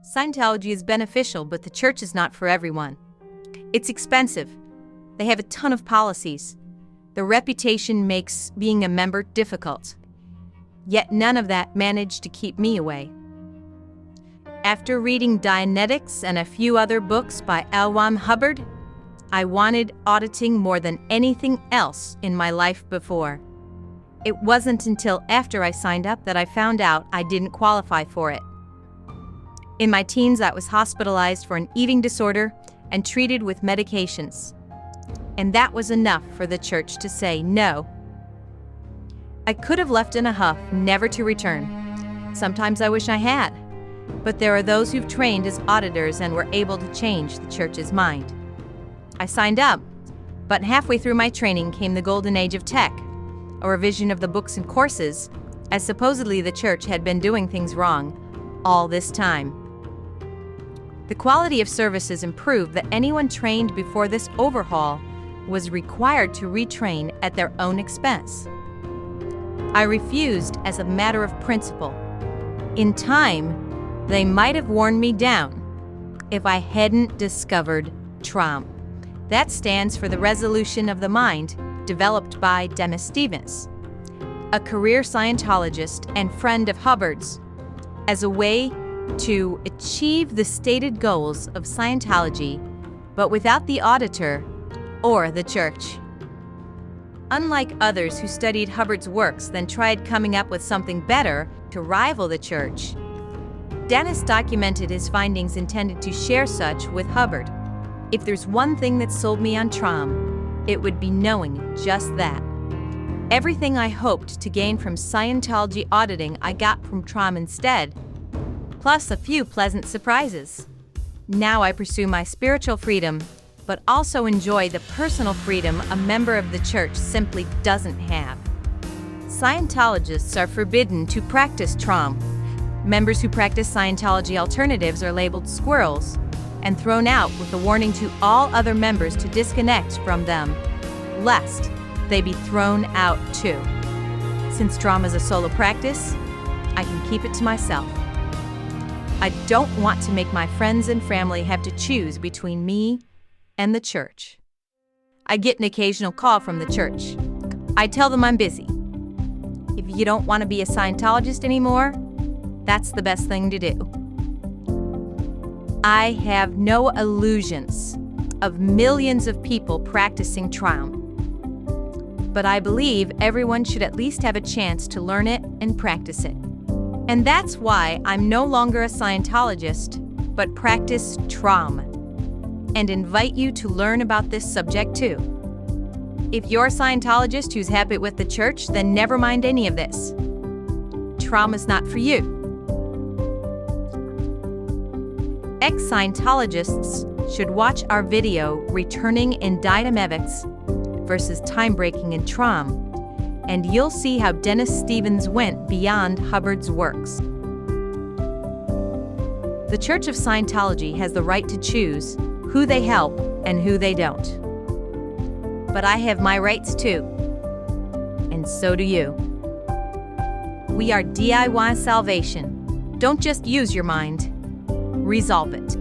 Scientology is beneficial, but the church is not for everyone. It's expensive. They have a ton of policies. Their reputation makes being a member difficult. Yet none of that managed to keep me away. After reading Dianetics and a few other books by L. Ron Hubbard, I wanted auditing more than anything else in my life before. It wasn't until after I signed up that I found out I didn't qualify for it. In my teens, I was hospitalized for an eating disorder and treated with medications. And that was enough for the church to say no. I could have left in a huff, never to return. Sometimes I wish I had. But there are those who've trained as auditors and were able to change the church's mind. I signed up, but halfway through my training came the golden age of tech, a revision of the books and courses, as supposedly the church had been doing things wrong all this time. The quality of services improved that anyone trained before this overhaul was required to retrain at their own expense. I refused as a matter of principle. In time, they might have worn me down if I hadn't discovered TROM. That stands for the Resolution of the Mind, developed by Dennis Stevens, a career Scientologist and friend of Hubbard's, as a way to achieve the stated goals of Scientology, but without the auditor or the church. Unlike others who studied Hubbard's works then tried coming up with something better to rival the church, Dennis documented his findings intended to share such with Hubbard. If there's one thing that sold me on TROM, it would be knowing just that. Everything I hoped to gain from Scientology auditing I got from TROM instead, plus a few pleasant surprises. Now I pursue my spiritual freedom, but also enjoy the personal freedom a member of the church simply doesn't have. Scientologists are forbidden to practice TROM. Members who practice Scientology alternatives are labeled squirrels and thrown out with a warning to all other members to disconnect from them, lest they be thrown out too. Since TROM is a solo practice, I can keep it to myself. I don't want to make my friends and family have to choose between me and the church. I get an occasional call from the church. I tell them I'm busy. If you don't want to be a Scientologist anymore, that's the best thing to do. I have no illusions of millions of people practicing TROM, but I believe everyone should at least have a chance to learn it and practice it. And that's why I'm no longer a Scientologist, but practice TROM, and invite you to learn about this subject too. If you're a Scientologist who's happy with the church, then never mind any of this. TROM is not for you. Ex-Scientologists should watch our video Returning in Dynamics versus Time Breaking in TROM, and you'll see how Dennis Stevens went beyond Hubbard's works. The Church of Scientology has the right to choose who they help and who they don't. But I have my rights too, and so do you. We are DIY salvation. Don't just use your mind, resolve it.